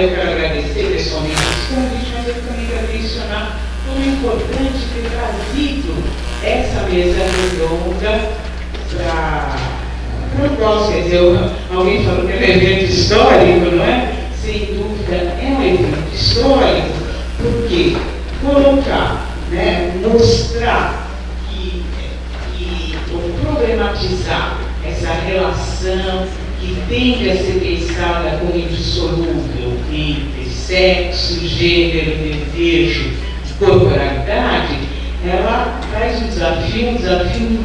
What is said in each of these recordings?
Eu quero agradecer pessoalmente esse convite, mas eu também quero mencionar como é importante ter trazido essa mesa redonda para o nosso. Quer dizer, alguém falou que é um evento histórico, não é? Sem dúvida, é um evento histórico, porque colocar, né, mostrar ou problematizar essa relação que tende a ser pensada como indissolúvel entre sexo, gênero, desejo, corporalidade, ela traz um desafio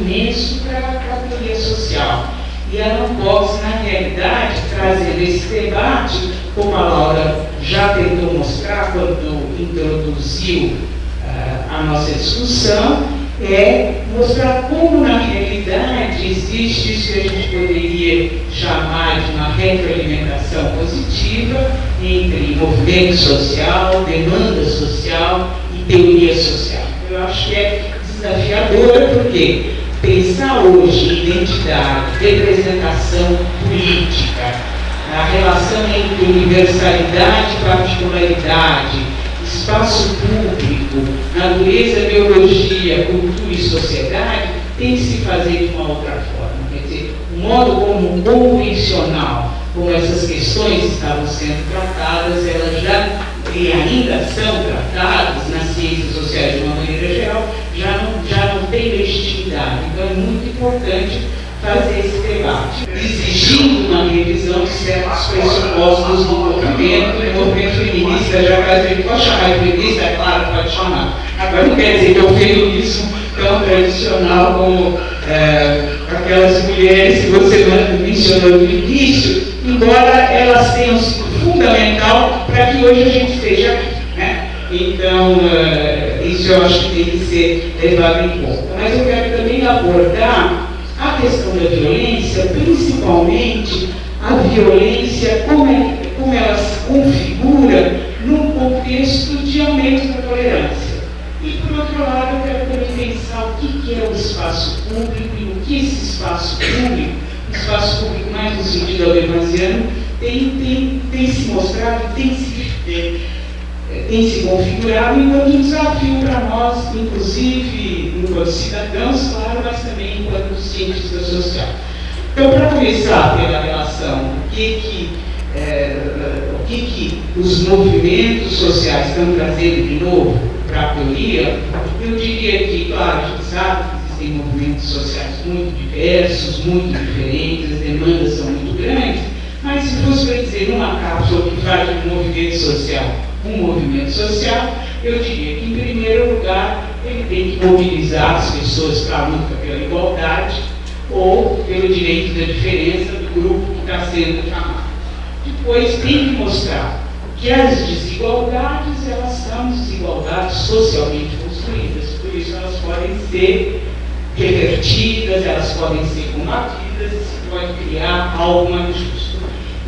imenso para a teoria social. E ela não pode, na realidade, trazer esse debate, como a Laura já tentou mostrar quando introduziu a nossa discussão, é mostrar como, na realidade, existe isso que a gente poderia chamar de uma retroalimentação positiva entre movimento social, demanda social e teoria social. Eu acho que é desafiadora, porque pensar hoje em identidade, representação política, a relação entre universalidade e particularidade, espaço público, natureza, biologia, cultura e sociedade, tem que se fazer de uma outra forma. Quer dizer, o modo como convencional, como essas questões estavam sendo tratadas, elas já e ainda são tratadas nas ciências sociais de uma maneira geral, já não tem legitimidade. Então é muito importante fazer esse debate, exigindo uma revisão de certos pressupostos do movimento. O movimento feminista, já quase pode chamar de feminista, é claro, pode chamar. Agora não quer dizer que é um feminismo tão tradicional como aquelas mulheres que você mencionou no início, embora elas tenham sido fundamental para que hoje a gente esteja aqui, né? Então, isso eu acho que tem que ser levado em conta. Mas eu quero também abordar a questão da violência, principalmente a violência, como ela se configura num contexto de aumento da tolerância. E, por outro lado, eu quero também pensar o que é o espaço público e o que esse espaço público, mais no sentido albermasiano, tem se mostrado, tem se configurado enquanto um desafio para nós, inclusive enquanto cidadãos, claro, mas também enquanto cientistas sociais. Então, para começar pela relação, o que os movimentos sociais estão trazendo de novo para a teoria, eu diria que, claro, a gente sabe que existem movimentos sociais muito diversos, muito diferentes, as demandas são muito grandes, mas se fosse para dizer numa cápsula que faz um movimento social, eu diria que, em primeiro lugar, ele tem que mobilizar as pessoas para a luta pela igualdade ou pelo direito da diferença do grupo que está sendo chamado. Depois, tem que mostrar que as desigualdades, elas são desigualdades socialmente construídas, por isso elas podem ser revertidas, elas podem ser combatidas, se pode criar algo mais justo.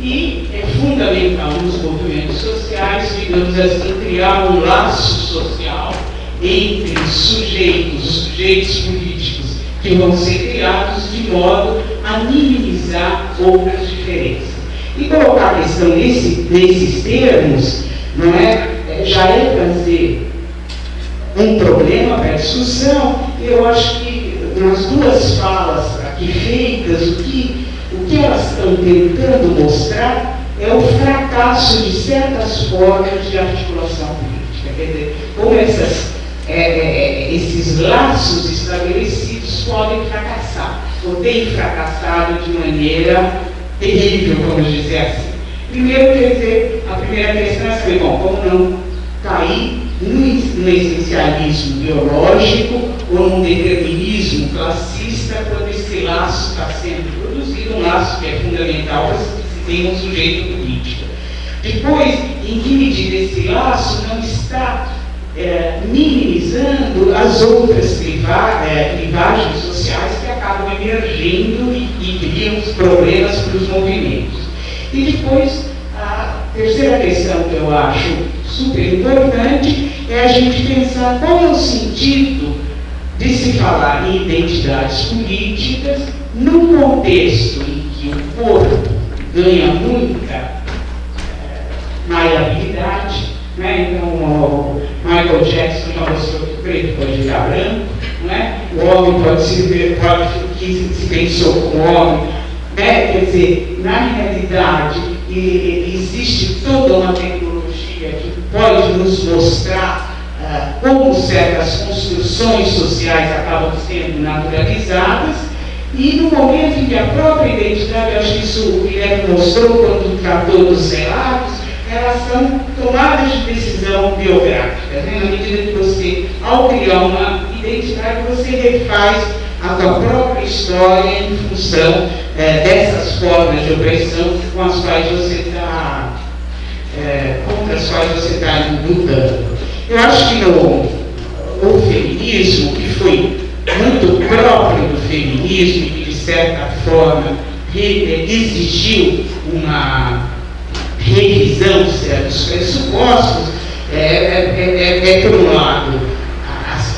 E é fundamental nos movimentos sociais, digamos assim, criar um laço social entre os sujeitos políticos que vão ser criados de modo a minimizar outras diferenças. E colocar a questão nesses termos, não é, já é trazer um problema para a discussão. Eu acho que nas duas falas aqui feitas, o que elas estão tentando mostrar é o fracasso de certas formas de articulação política. Quer dizer, como esses laços estabelecidos podem fracassar, ou têm fracassado de maneira terrível, vamos dizer assim. Primeiro, quer dizer, a primeira questão é saber, como não cair no essencialismo biológico ou num determinismo classista quando esse laço está sendo produzido, um laço que é fundamental para se ter um sujeito político. Depois, em que medida esse laço não está minimizando as outras clivagens sociais que acabam emergindo e criam os problemas para os movimentos. E depois, a terceira questão que eu acho super importante é a gente pensar qual é o sentido de se falar em identidades políticas num contexto em que o corpo ganha muita maleabilidade, né? Então, o Michael Jackson já mostrou que o preto pode virar branco, né? O homem pode se pensou como homem, né? Quer dizer, na realidade, existe toda uma tecnologia que pode nos mostrar como certas construções sociais acabam sendo naturalizadas, e no momento em que a própria identidade, eu acho que isso o Guilherme mostrou quando tratou dos relatos, elas são tomadas de decisão biográfica, né? Na medida que você, ao criar uma identidade, você refaz a sua própria história em função dessas formas de opressão com as quais você está contra as quais você está lutando. Eu acho que o feminismo, que foi muito próprio do feminismo e que, de certa forma, exigiu uma revisão de certos pressupostos, por um lado,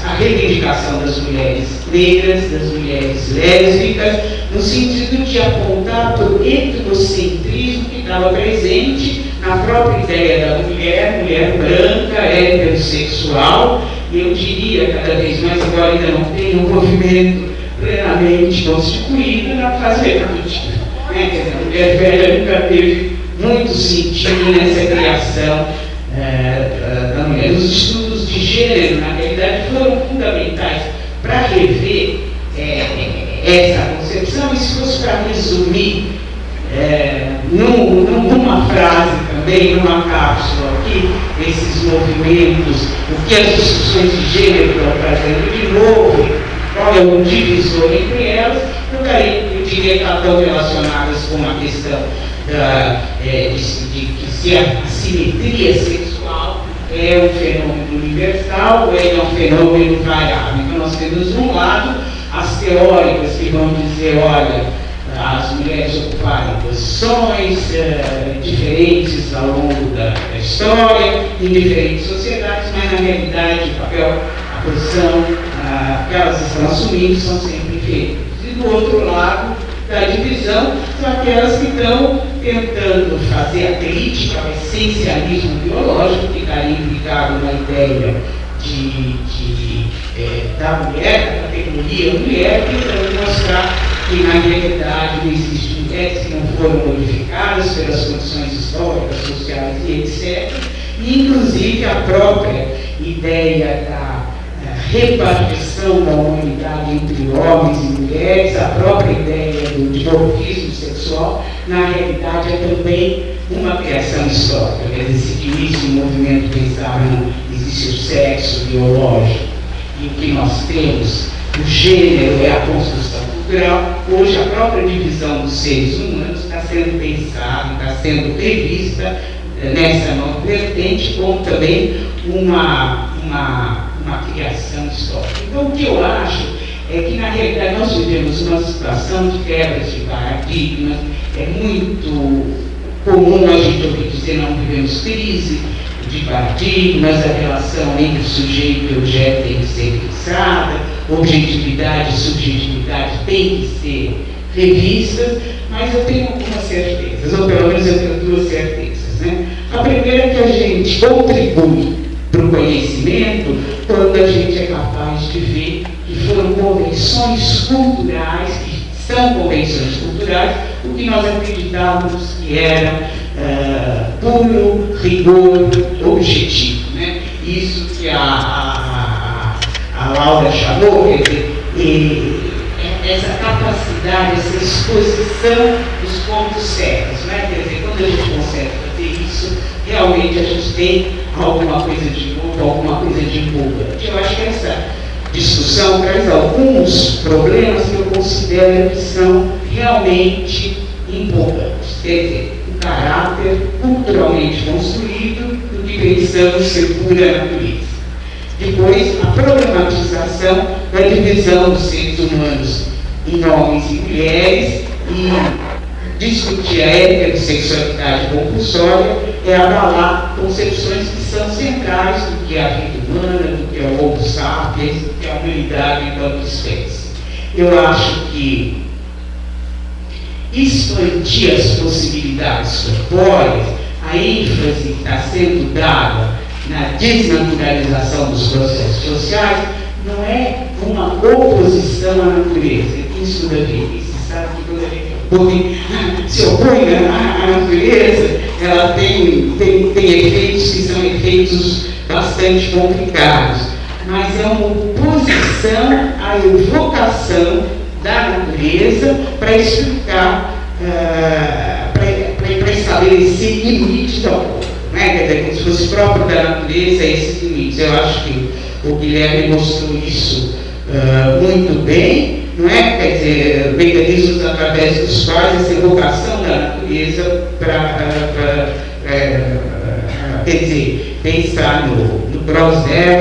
a reivindicação das mulheres negras, das mulheres lésbicas, no sentido de apontar para o etnocentrismo que estava presente na própria ideia da mulher branca, heterossexual, e eu diria cada vez mais, embora ainda não tenha um movimento plenamente constituído na fase reprodutiva. Quer dizer, a mulher velha nunca teve muito sentido nessa criação da mulher. Os estudos de gênero, na realidade, foram fundamentais para rever essa concepção, e se fosse para resumir numa frase também, numa cápsula aqui, esses movimentos, o que as discussões de gênero estão trazendo de novo, qual é o divisor entre elas, eu diria que elas estão relacionadas com a questão de que se a assimetria sexual é um fenômeno universal ou é um fenômeno variável. Então nós temos, de um lado, as teóricas que vão dizer, olha, as mulheres ocuparem posições diferentes ao longo da história, em diferentes sociedades, mas na realidade o papel, a posição que elas estão assumindo são sempre diferentes. E do outro lado da divisão são aquelas que estão tentando fazer a crítica ao essencialismo biológico, que estaria implicado na ideia da mulher, da categoria mulher, tentando mostrar que na realidade não existem mulheres que não foram modificadas pelas condições históricas, sociais e etc. E inclusive a própria ideia da repartição da humanidade entre homens e mulheres, a própria ideia do dimorfismo sexual, na realidade é também uma criação histórica. Quer dizer, se de início o movimento pensava no existe o sexo biológico, e o que nós temos, o gênero é a construção cultural, hoje a própria divisão dos seres humanos está sendo pensada, está sendo revista nessa nova vertente, como também uma criação histórica. Então, o que eu acho é que, na realidade, nós vivemos uma situação de quebras de paradigmas. É muito comum a gente ouvir dizer não vivemos crise de paradigmas, a relação entre o sujeito e o objeto tem que ser fixada, objetividade e subjetividade tem que ser revistas, mas eu tenho algumas certezas, ou pelo menos eu tenho duas certezas, né? A primeira é que a gente contribui para o conhecimento quando a gente é capaz de ver que foram convenções culturais, que são convenções culturais, o que nós acreditávamos que era puro rigor objetivo, né? Isso que a Laura chamou, quer dizer, essa capacidade, essa exposição dos pontos cegos, né? Quer dizer, quando a gente consegue fazer isso, realmente a gente tem alguma coisa de novo, alguma coisa de empolgante. Eu acho que essa discussão traz alguns problemas que eu considero que são realmente empolgantes. Quer dizer, o caráter culturalmente construído do que pensamos ser pura natureza. Depois, a problematização da divisão dos seres humanos em homens e mulheres, e discutir a heterossexualidade compulsória é abalar concepções que são centrais do que é a vida humana, do que é o Homo sapiens, do que é a humanidade enquanto espécie. Eu acho que expandir as possibilidades corpóreas, a ênfase está sendo dada na desnaturalização dos processos sociais não é uma oposição à natureza. Quem estuda Vinícius sabe que quando a gente se opõe à natureza, ela tem efeitos que são efeitos bastante complicados, mas é uma oposição à evocação da natureza para explicar, para estabelecer limites ao corpo, né? Quer dizer, como se fosse próprio da natureza esses limites. Eu acho que o Guilherme mostrou isso muito bem, não é? Quer dizer, mecanismos através dos quais essa evocação da natureza quer dizer, pensar no Dressler,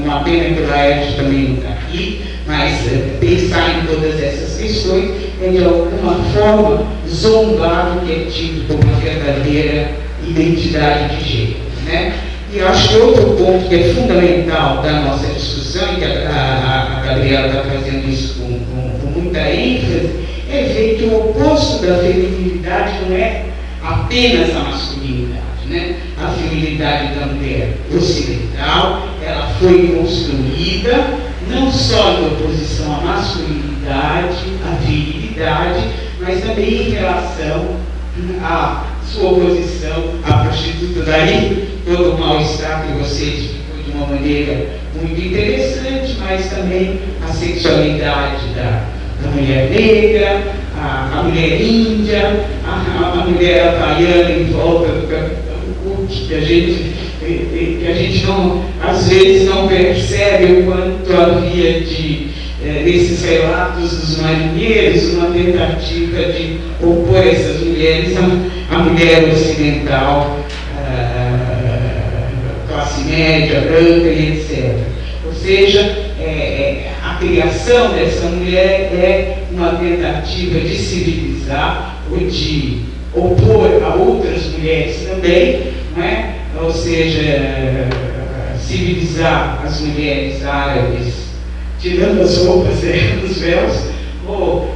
uma pena que o Laerte também não está aqui, mas pensar em todas essas questões é de alguma forma zombar do que é tido como uma verdadeira identidade de gênero, né? E eu acho que outro ponto que é fundamental da nossa discussão, e que a Gabriela está fazendo isso com muita ênfase, é ver que o oposto da feminilidade não é apenas a masculinidade, né? A feminilidade da mulher ocidental, ela foi construída não só em oposição à masculinidade, à virilidade, mas também em relação à sua oposição à prostituta. Daí todo o mal-estar que você explicou de uma maneira muito interessante, mas também a sexualidade da mulher negra, a mulher índia, a mulher havaiana em volta do Calcute, que a gente não, às vezes não percebe o quanto havia nesses relatos dos marinheiros uma tentativa de opor essas mulheres à mulher ocidental, classe média, branca e etc. Ou seja, a criação dessa mulher é uma tentativa de civilizar ou de opor a outras mulheres também, não é? Ou seja, civilizar as mulheres árabes tirando as roupas dos véus, ou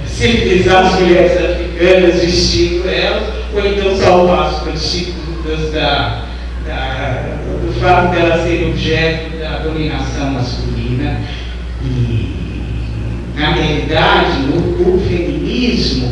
civilizar as mulheres africanas vestindo elas, ou então salvar as prostitutas do fato de elas serem objeto da dominação masculina. E, na realidade, no feminismo,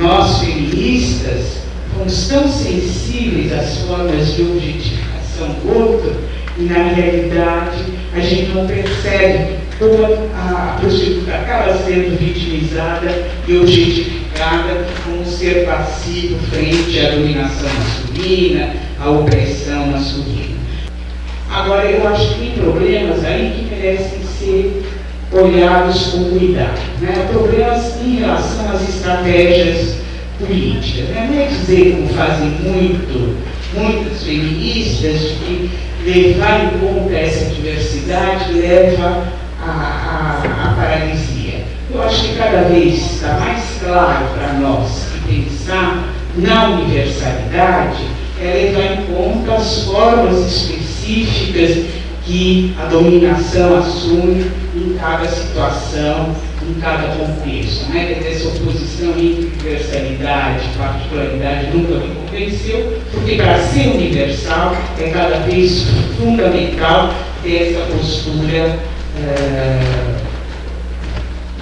nós feministas fomos tão sensíveis às formas de objetificação do outro, e na realidade a gente não percebe como a prostituta acaba sendo vitimizada e objetificada como um ser passivo frente à dominação masculina, à opressão masculina. Agora, eu acho que tem problemas aí que merecem ser olhados com cuidado, né? Problemas em relação às estratégias políticas, né? Não é dizer, como fazem muitas feministas, de que levar em conta essa diversidade leva à paralisia. Eu acho que cada vez está mais claro para nós que pensar na universalidade é levar em conta as formas específicas que a dominação assume em cada situação, em cada contexto, né? Quer dizer, essa oposição entre universalidade e particularidade nunca me convenceu, porque para ser universal é cada vez fundamental ter essa postura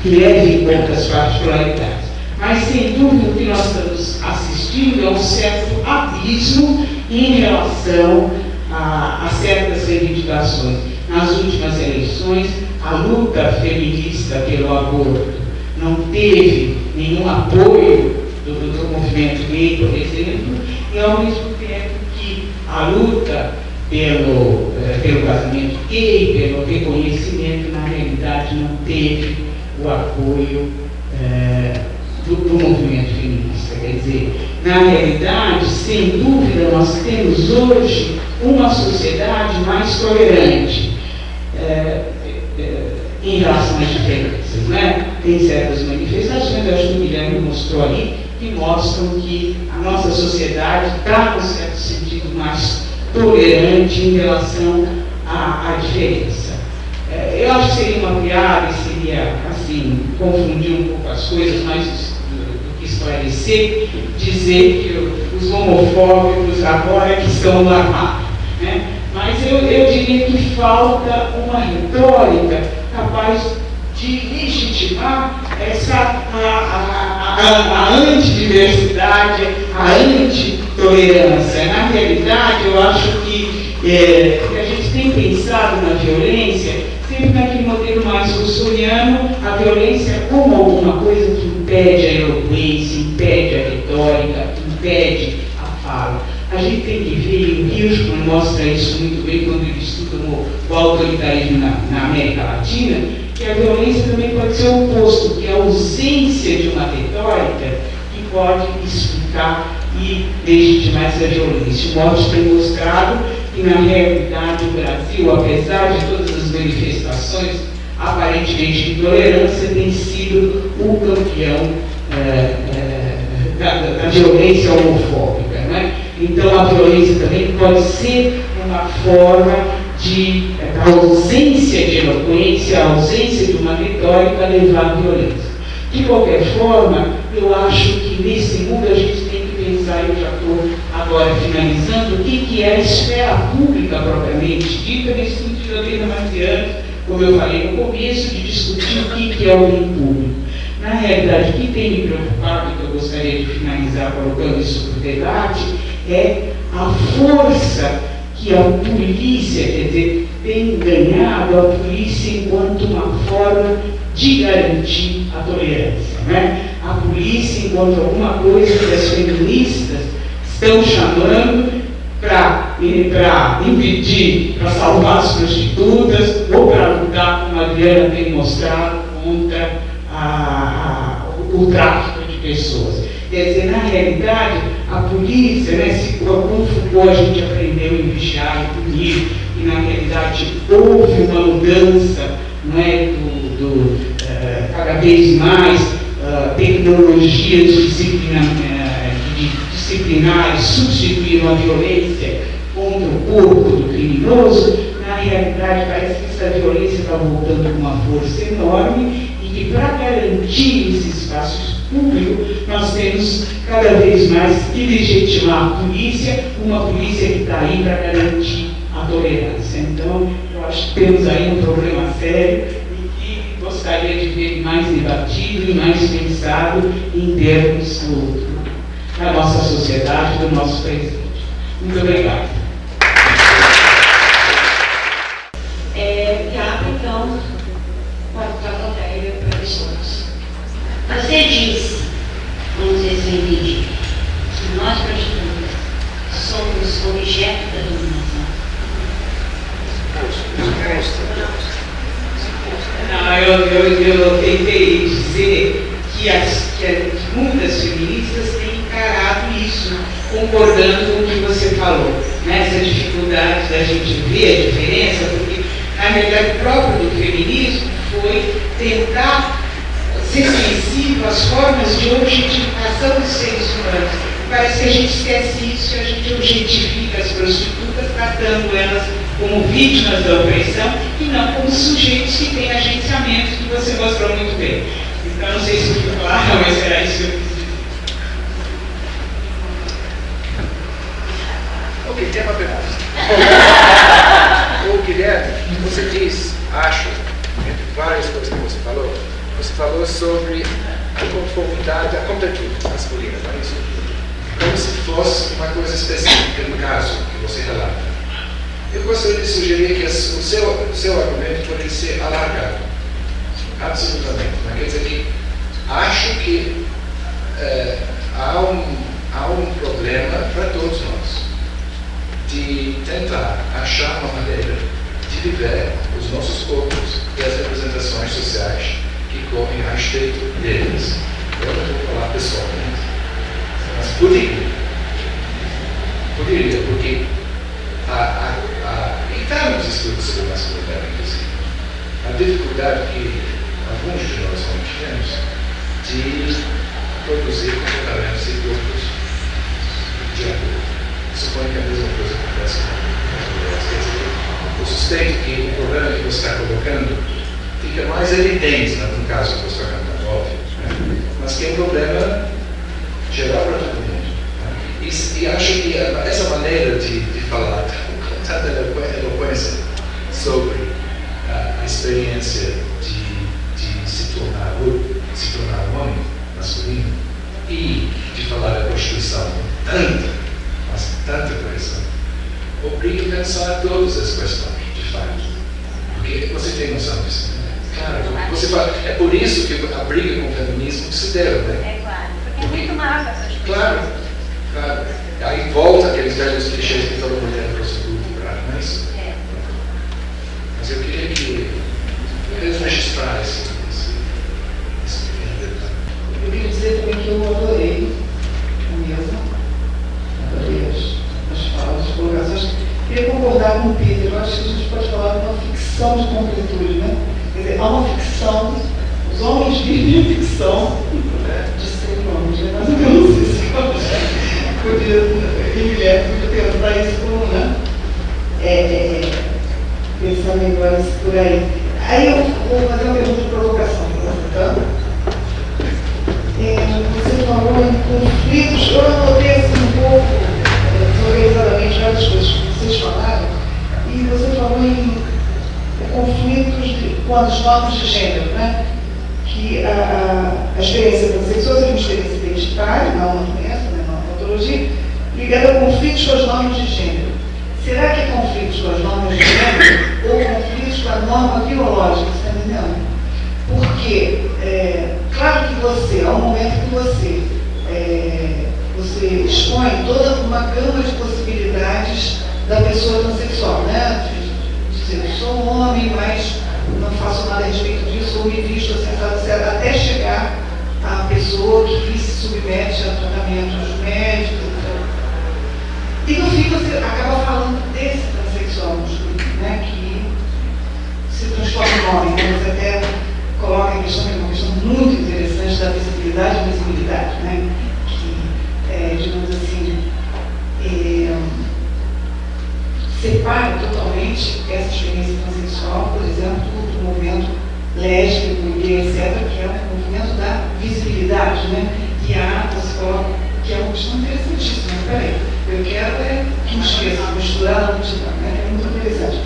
que leve em conta as particularidades. Mas, sem dúvida, o que nós estamos assistindo é um certo abismo em relação a certas reivindicações. Nas últimas eleições, a luta feminista pelo aborto não teve nenhum apoio do movimento gay, por exemplo, e ao mesmo tempo que a luta pelo casamento gay, pelo reconhecimento, na realidade não teve o apoio do movimento feminista. Quer dizer, na realidade, sem dúvida, nós temos hoje uma sociedade mais tolerante em relação às diferenças, né? Tem certas manifestações, acho que o Guilherme mostrou ali, que mostram que a nossa sociedade está, com certo sentido, mais tolerante em relação à diferença. Eu acho que seria uma piada e seria, assim, confundir um pouco as coisas, mas do que esclarecer, dizer que os homofóbicos agora que estão no armário, né? Mas eu diria que falta uma retórica capaz de legitimar a antidiversidade, a antitolerância. Na realidade, eu acho que a gente tem pensado na violência sempre naquele modelo mais russoniano, a violência como alguma coisa que impede a eloquência, impede a retórica, impede a fala. A gente tem que ver, e o Hirschman mostra isso muito bem quando ele estuda o autoritarismo na América Latina, que a violência também pode ser o oposto, que é a ausência de uma retórica que pode explicar e legitimar essa violência. O Morte tem mostrado que, na realidade, o Brasil, apesar de todas as manifestações aparentemente de intolerância, tem sido o campeão da violência homofóbica, né? Então, a violência também pode ser uma forma a ausência de eloquência, a ausência de uma retórica levar à violência. De qualquer forma, eu acho que nesse mundo a gente tem que pensar, eu já estou agora finalizando, o que é a esfera pública propriamente dita, nesse sentido eu tenho mais anos, como eu falei no começo, de discutir o que é o bem público. Na realidade, o que tem me preocupado, e que eu gostaria de finalizar colocando isso para o debate, é a força que a polícia, quer dizer, tem ganhado, a polícia enquanto uma forma de garantir a tolerância, né? A polícia enquanto alguma coisa que as feministas estão chamando para impedir, para salvar as prostitutas, ou para lutar, como a Adriana tem mostrado, contra o tráfico de pessoas. Quer dizer, na realidade, a polícia, né, com Foucault a gente aprendeu em vigiar e punir, e na realidade houve uma mudança, não é, cada vez mais tecnologias disciplinares substituíram a violência contra o corpo do criminoso. Na realidade, parece que essa violência está voltando com uma força enorme e que, para garantir esses espaços públicos, nós temos cada vez mais que legitimar a polícia, uma polícia que está aí para garantir a tolerância. Então, eu acho que temos aí um problema sério e que gostaria de ver mais debatido e mais pensado em termos da nossa sociedade, do nosso presente. Muito obrigado. Então, para a plateia para pessoas. Você disse, vamos ver se eu entendi, que nós prostitutas somos objeto da dominação. Não, eu tentei dizer que muitas feministas têm encarado isso, concordando com o que você falou, nessa dificuldade da gente ver a diferença, porque na realidade o próprio do feminismo foi tentar ser sensível às formas de objetificação dos seres humanos. Parece que a gente esquece isso e a gente objetifica as prostitutas, tratando elas como vítimas da opressão e não como sujeitos que têm agenciamento, que você mostrou muito bem. Então, não sei se foi claro, mas era isso que eu quis dizer. Ok, tem uma pergunta. Ô Guilherme, você diz, acho, entre várias coisas que você falou sobre a conformidade, a completude masculina, não é isso? Como se fosse uma coisa específica no caso que você relata. Eu gostaria de sugerir que o seu argumento poderia ser alargado. Absolutamente. Mas quer dizer que acho que há um problema para todos nós de tentar achar uma maneira de viver os nossos corpos e as representações sociais que correm a respeito deles. Eu não vou falar pessoalmente, mas poderia, porque e está nos estudos sobre masculinidade, inclusive, a dificuldade que alguns de nós temos de produzir comportamentos e grupos de acordo. Suponho que a mesma coisa acontece com as mulheres. Quer dizer, eu suspeito que o problema que você está colocando fica mais evidente no caso que você está colocando, óbvio, né? Mas que é um problema geral para todo mundo. Né? E acho que essa maneira de falar com tanta eloquência sobre a experiência de se tornar homem masculino e de falar da prostituição com tanta coisa, obriga a pensar todas as questões, de fato. Porque você tem noção disso. Claro, você fala, é por isso que a briga com o feminismo se deu, né? É claro, porque é muito massa essas coisas. Claro. Aí volta aqueles velhos clichês que toda mulher é prostituta, não é isso? É. Mas eu queria que eles registrassem esse pequeno detalhe. Eu queria dizer também que eu adorei a mesa, adorei as falas, as colocações. Queria concordar com o Peter, eu acho que a gente pode falar de uma ficção de concretude, né? Quer dizer, há uma ficção, os homens vivem a ficção de serem homens, né? Mas eu não sei se eu podia, em mulher, podia tentar isso como, né? Pensando em vários por aí. Aí eu vou fazer uma pergunta de provocação, tá? Você falou em conflitos, eu anotei assim um pouco, desorganizadamente, várias coisas que vocês falaram, e você falou em conflitos com as normas de gênero, né? Que a experiência transexual é uma experiência identitária, não uma doença, né? Não uma patologia, ligada a conflitos com as normas de gênero. Será que é conflitos com as normas de gênero ou conflitos com a norma biológica, você está entendendo? Porque, claro que você, ao momento que você expõe toda uma gama de possibilidades da pessoa transexual, né? De dizer, eu sou um homem, mas não faço nada a respeito disso, ou me visto assim, etc., até chegar à pessoa que se submete a tratamentos médicos. E no fim você acaba falando desse transexual masculino, né? Que se transforma em homem, né? Você até coloca em questão, uma questão muito interessante da visibilidade e visibilidade, né? Que, digamos assim, separa totalmente essa experiência transexual, por exemplo, do movimento lésbico, gay, etc., que é um movimento da visibilidade, né? E você coloca que é uma questão interessantíssima, mas peraí, eu quero que não esqueça, misturar na multidão, né? É muito interessante.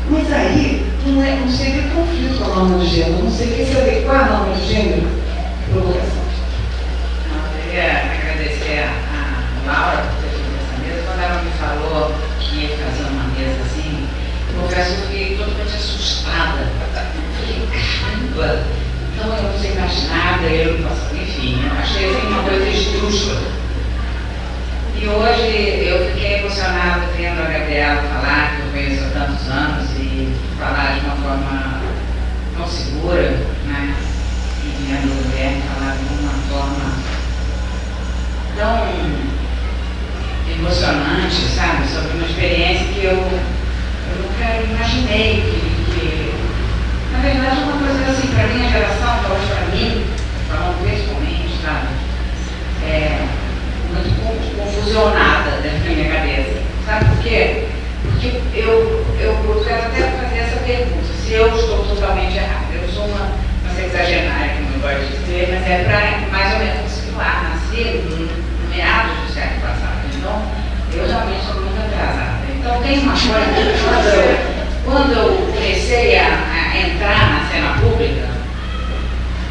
Mas aí, não seria conflito com a norma de gênero, não seria se adequar à norma de gênero. Provocação. Eu queria agradecer a Laura por ter feito essa mesa. Quando ela me falou que ia fazer uma mesa assim, eu confesso que eu fiquei totalmente assustada. Eu falei, caramba! Então eu não sei mais nada, enfim, eu achei assim uma coisa esdrúxula. E hoje eu fiquei emocionada vendo a Gabriela falar, que eu conheço há tantos anos, e falar de uma forma tão segura, né? E vendo a mulher falar de uma forma tão emocionante, sabe? Sobre uma experiência que eu nunca imaginei que na verdade, uma coisa assim, para a minha geração, talvez para mim, falando pessoalmente, sabe? Muito confusionada dentro da minha cabeça. Sabe por quê? Porque eu quero até fazer essa pergunta, se eu estou totalmente errada. Eu sou uma sexagenária, como eu gosto de dizer, mas é para mais ou menos similar, nasci no meados do século passado. Então, eu realmente sou muito atrasada. Então, tem uma coisa, quando eu comecei a entrar na cena pública,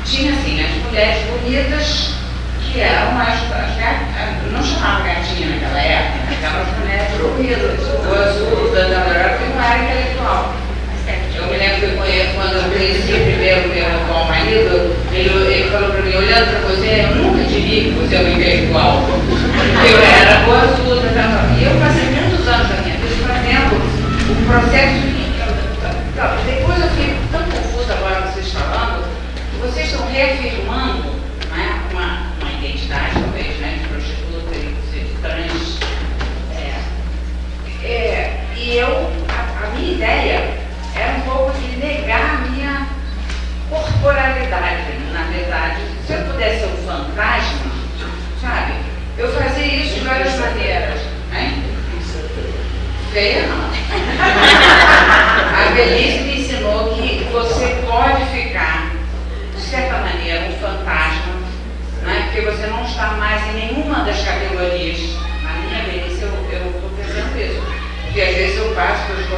tinha assim, as mulheres bonitas, que eram não chamava gatinha naquela época, aquelas mulheres bonitas, o azul da mulher que não era intelectual. Eu me lembro que quando eu conheci primeiro o meu atual marido, ele falou para mim, olhando para você, eu nunca diria que você é um intelectual, porque eu era o azul da mulher. E eu passei muitos anos da minha vida fazendo o processo. Depois eu fiquei tão confusa agora vocês falando, que vocês estão reafirmando, né, uma identidade, talvez, né, de prostituta e de trans. E a minha ideia era um pouco de negar a minha corporalidade. Na verdade, se eu pudesse ser um fantasma, sabe, eu fazia isso de várias maneiras. Hein? Feia não.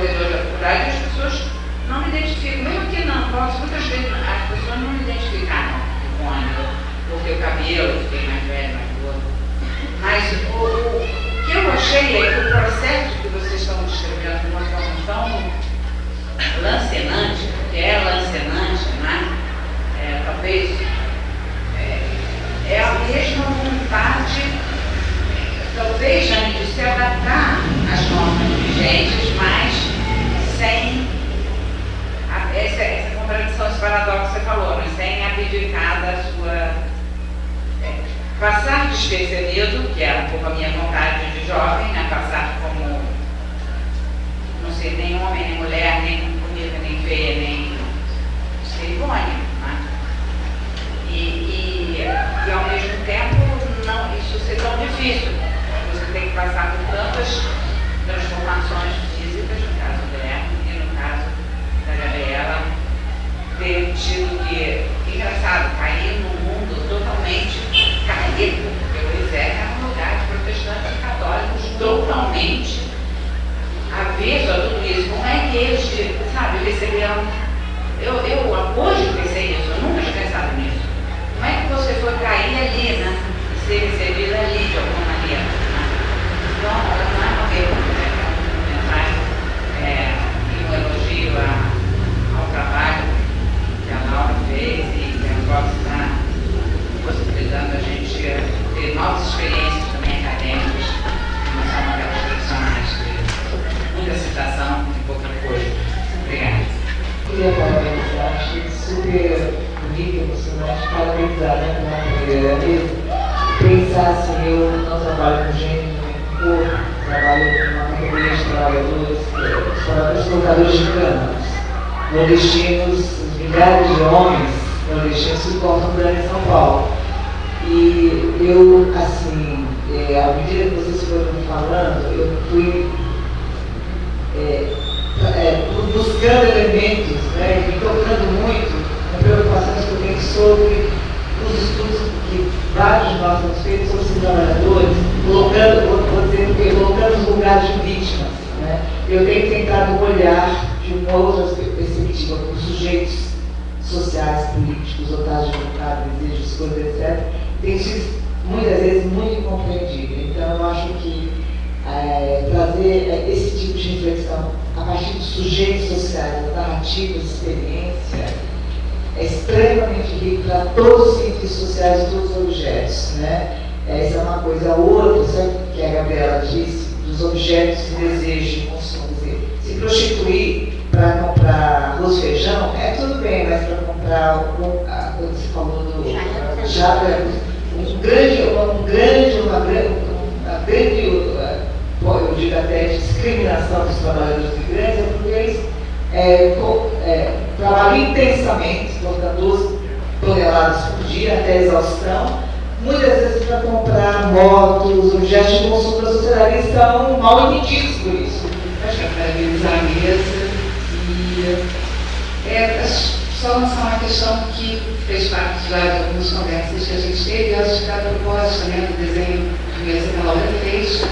corredor da faculdade e as pessoas não me identificam. Mesmo aqui não, muitas vezes as pessoas não me identificaram com Ângela, porque o cabelo, fiquei mais velho, mais gordo. Mas o que eu achei é que o processo que vocês estão descrevendo de uma forma tão lancinante, porque é lancinante, né? Talvez é a mesma vontade, talvez, Jane, de se adaptar às normas vigentes, mas sem essa contradição, esse paradoxo que você falou, mas sem abdicar da sua... passar despercebido, que era um pouco a minha vontade de jovem, né? Passar como, não sei, nem homem, nem mulher, nem bonita, nem feia, nem cerimônia, né? E ao mesmo tempo, não, isso ser tão difícil. Você tem que passar por tantas transformações físicas, no caso dela, e no caso da Gabriela, ter tido que, engraçado, cair num mundo totalmente caído, porque o Elisec era um lugar de protestantes e católicos totalmente avesso a tudo isso. Como é que eles, sabe, receberam... Eu hoje pensei nisso, eu nunca tinha pensado nisso. Como é que você foi cair ali, né? E ser recebida ali de alguma maneira, né? Então, não é uma pergunta, né? É um comentário e um elogio ao trabalho que a Laura fez e que a Fox está possibilitando a gente ter novas experiências também acadêmicas, não só aquelas tradicionais de muita citação e pouca coisa. Obrigada. Queria parabenizar, achei super bonito, emocionante, parabenizar, né, pela mulher mesmo. Pensar assim, eu não trabalho com gênero, nem com corpo, trabalho com uma categoria de trabalhadores, os colocadores de câmaras, nordestinos, os milhares de homens nordestinos que cortam por aí em São Paulo. E eu, assim, à medida que vocês foram falando, eu fui buscando elementos, né, me tocando muito na preocupação que eu tenho sobre os estudos que vários de nós temos feito sobre esses trabalhadores, colocando os lugares de vítimas. Né? Eu tenho tentado olhar de uma outra perspectiva para os sujeitos sociais, políticos, vontade de vontade, desejos, coisas, etc. Tem sido muitas vezes muito incompreendido. Então eu acho que trazer esse tipo de reflexão a partir dos sujeitos sociais, das narrativas, da experiência, é extremamente rico para todos os cientistas sociais e todos os objetos. Né? Essa é uma coisa. A outra, sabe o que a Gabriela disse, dos objetos de desejo de consumo. Dizer, se prostituir para comprar arroz e feijão, tudo bem, mas para comprar, quando você falou do eu digo até discriminação dos trabalhadores migrantes, porque eles trabalham intensamente, colocando 12 toneladas por dia até exaustão, muitas vezes para comprar motos, objetos de consumo da sociedade. Eles estão mal entendidos por isso. Acho que é parabenizar a mesa e só lançar uma questão que fez parte já de algumas conversas que a gente teve, e acho que a proposta, né, do desenho de mesa que a Laura fez,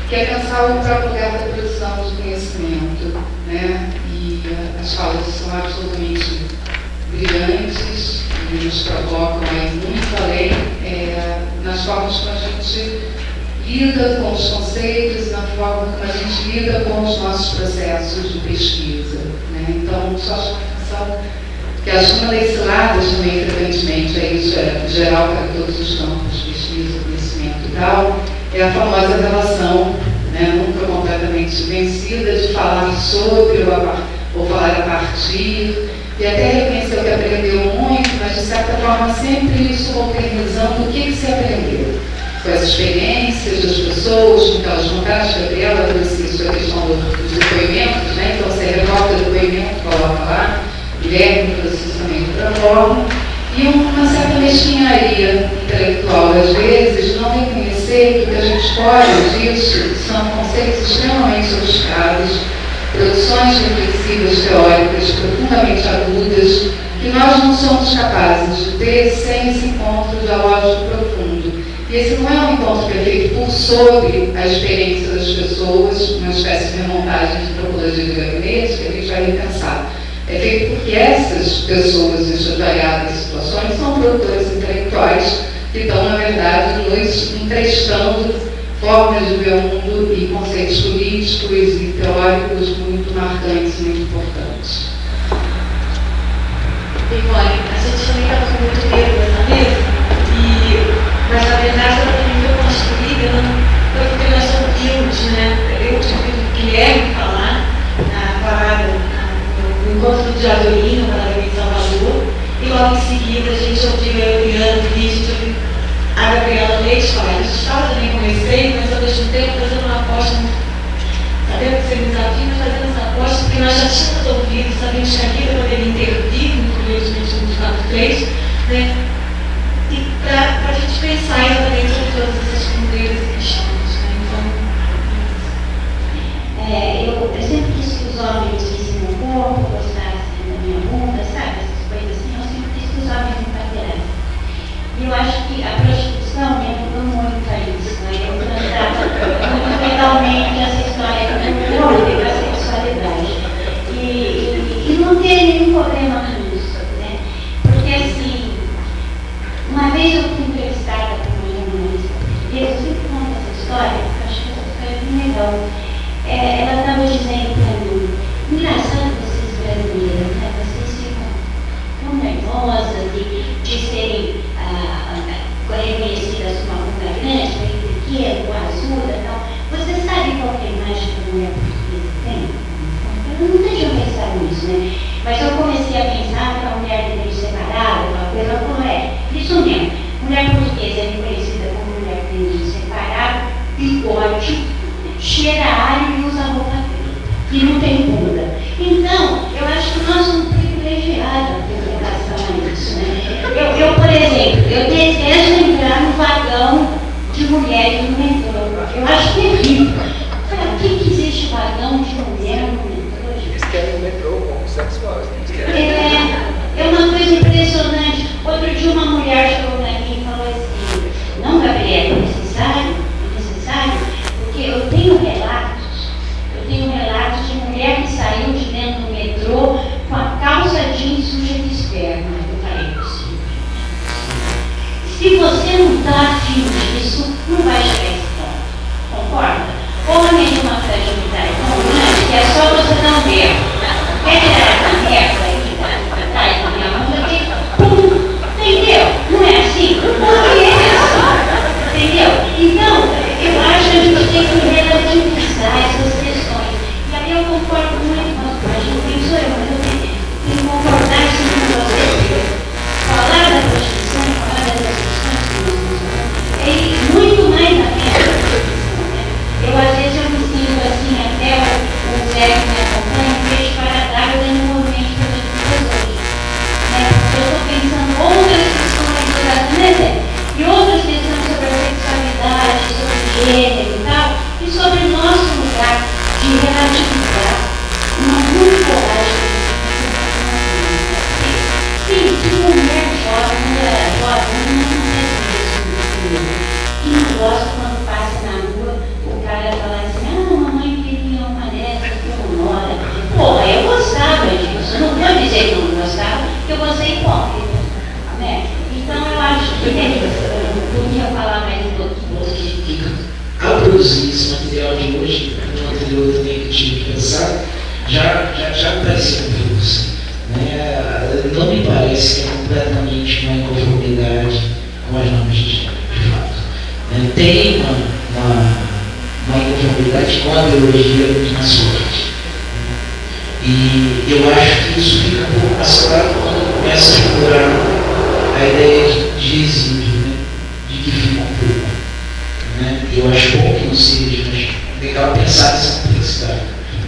que é pensar o próprio lugar da produção do conhecimento, né? E as falas são absolutamente brilhantes e nos provocam muito além nas formas como a gente lida com os conceitos e na forma como a gente lida com os nossos processos de pesquisa, né? Então, só chama atenção que acho que uma das ciladas também frequentemente, isso é geral para todos os campos de pesquisa, conhecimento e tal, é a famosa relação, né, nunca completamente vencida, de falar sobre ou falar a partir, e até reconheceu que aprendeu muito, mas de certa forma sempre isso modernizando o que se aprendeu. Com as experiências das pessoas, com que elas contaram, a Gabriela trouxe isso, a questão dos depoimentos, né? Então você revolta o depoimento, coloca lá, Guilherme trouxe isso também de outra forma, e uma certa mesquinharia intelectual, às vezes, não reconhecer que o que a gente pode disso são conceitos extremamente sofisticados, produções reflexivas teóricas profundamente agudas, que nós não somos capazes de ter sem esse encontro dialógico profundo. E esse não é um encontro que é feito por sobre a experiência das pessoas, uma espécie de remontagem de antropologia de gabinete que a gente vai repensar. É feito porque essas pessoas, em suas variadas situações, são produtores intelectuais que estão, na verdade, nos emprestando formas de ver o mundo e conceitos políticos e teóricos muito marcantes, muito importantes. Ivone, a gente também estava com muito medo na mesa, mas na verdade ela também foi construída porque nós ouvimos, né? Eu tive o Guilherme falar na parada, no encontro do Diadorinho, na parada em Salvador, e logo em seguida a gente ouviu a Eliana, a gente ouviu a Gabriela Leite falar. A gente estava também comecei, mas ao mesmo tempo fazendo uma aposta, sabendo que seria um desafio, mas fazendo essa aposta, porque nós já tínhamos ouvido, sabíamos que a vida poderia intervir, infelizmente no fato fez, né? E para a gente pensar exatamente sobre todas essas fronteiras e questões, né? Então, eu sempre quis que os homens vissem meu corpo, gostassem da minha bunda, sabe? Essas coisas assim, eu sempre quis que os homens me paterassem. E eu acho que a prostituição me ajudou muito a isso, né? Eu tratava muito legalmente essa história do corpo e da sexualidade. E não ter nenhum problema com isso, né? Porque assim, uma vez eu fui entrevistada por uma jornalista portuguesa, eu sempre conto essa história, porque eu acho que essa história é bem legal. Ela estava dizendo para mim, engraçado vocês brasileiros, né? Vocês ficam tão nervosas de serem reconhecidas como uma bunda grande, bem pequena, com azuda e tal. Você sabe qual que é a imagem que a mulher portuguesa tem? Eu não deixo eu pensar nisso, né? Mas eu comecei a pensar que a mulher deveria ser separada, uma coisa como isso mesmo. Mulher portuguesa é reconhecida como mulher que tem de separado, bigode, cheira a alho e usa roupa preta, e não tem bunda. Então, eu acho que nós somos privilegiados em relação a isso, né? Eu, por exemplo, eu desejo entrar no vagão de mulheres no metrô. Eu acho terrível. Por que existe vagão de mulher no metrô? Eles querem um metrô homossexual, né? É uma coisa impressionante. Outro dia uma mulher chegou para mim e falou assim, não, Gabriela, é necessário, porque eu tenho relatos de mulher que saiu de dentro do metrô com a calça jeans suja de esperma. Eu falei, se você não está afim disso, não vai chegar a esse ponto. Concorda? Homem de uma fragilidade tão grande que é só você dar um berro. Quer tirar essa merda aí atrás da minha mão? Entendeu? Não é assim? Porque é assim. Entendeu? Então, eu acho que a gente tem que relativizar essas questões. E aí eu concordo muito com a gente, nem sou eu, mas eu tenho que concordar isso com vocês. Falar da prostituição, falar das questões é muito mais a pena. Eu às vezes eu me sinto assim, até o Zé que me acompanha, um beijo para dar, eu dando um movimento para as pessoas hoje. Porque eu estou pensando outras questões do né, Zé? E outras questões sobre a sexualidade, sobre o gênero e tal, e sobre o nosso lugar de relativizar uma muito coragem. Sim, que mulher jovem, mulher jovem, não é isso. E não gosta quando passa na rua, o cara fala assim, mamãe queria uma dessa que eu moro. Pô, eu gostava disso, não vou dizer que eu não gostava, porque eu gostei hipócrita, né? Então eu acho que eu podia falar mais um pouquinho positivo. Ao produzir esse material de hoje, no anterior também que eu tive que pensar, já parecia confuso. Né? Não me parece que é completamente uma inconformidade com as normas de gênero, de fato. Né? Tem uma inconformidade com a biologia muito mais forte. E eu acho que isso fica um pouco mais claro quando começa a explorar a ideia de exílio, né? De que fica um pouco. Né? Eu acho bom que não seja, mas legal pensar nessa complexidade.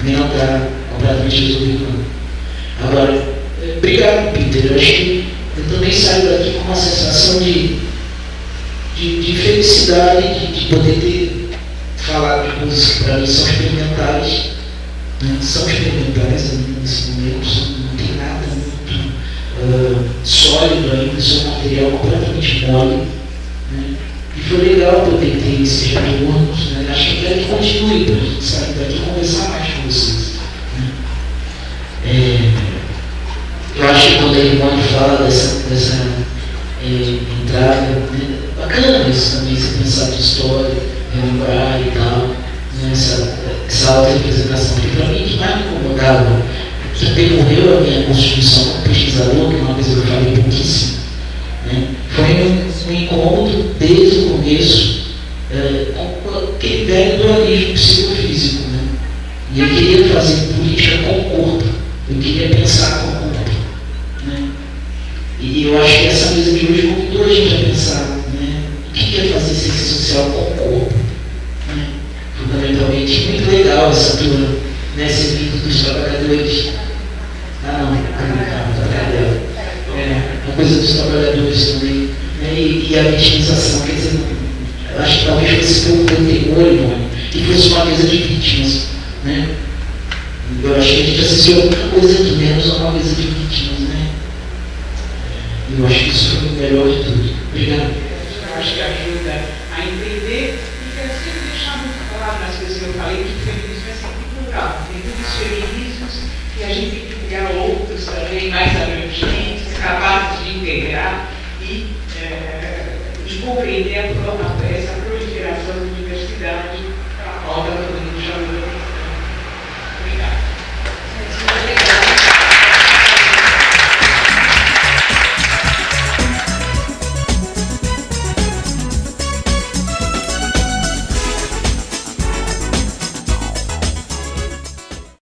Nem não está completamente resolvido, não. Agora, obrigado, Peter. Eu acho que eu também saio daqui com uma sensação de felicidade, de poder ter falado de coisas que para mim são experimentais. Né? São experimentais nesse momento, não tem nada muito sólido ainda, isso é um material completamente mole. Né? E foi legal poder ter esses retornos, né? Acho que eu quero que continue, para a gente sair daqui e conversar mais com vocês. Né? Eu acho que quando a Ivone fala dessa entrada, né? Bacana isso também, você pensar de história, relembrar e tal, né? essa auto-representação, que para mim o que mais me incomodava, que percorreu a minha constituição como pesquisador, que é uma coisa que eu falei pouquíssimo, né? Foi um incômodo desde o começo com aquele velho dualismo psicofísico. Né? E eu queria fazer política com o corpo, eu queria pensar com o corpo. Né? E eu acho que essa mesa de hoje convidou a gente a pensar, né? O que é fazer ciência social com o corpo. Né? Fundamentalmente, muito legal essa turma, né? Ser vindo dos trabalhadores. A coisa dos trabalhadores também, né? E a vitimização, quer dizer, eu acho que talvez fosse pouco do temor, Ivone, e fosse uma mesa de vítimas, né? Eu acho que a gente assistiu a muita coisa aqui, menos a uma mesa de vítimas, né? Eu acho que isso foi o melhor de tudo. Obrigado. Eu acho que ajuda a entender e quero sempre deixar muito claro nas coisas que eu falei, que o feminismo é sempre plural. Tem muitos feminismos e a gente tem que criar outros também mais abrangentes, capazes de integrar e compreender a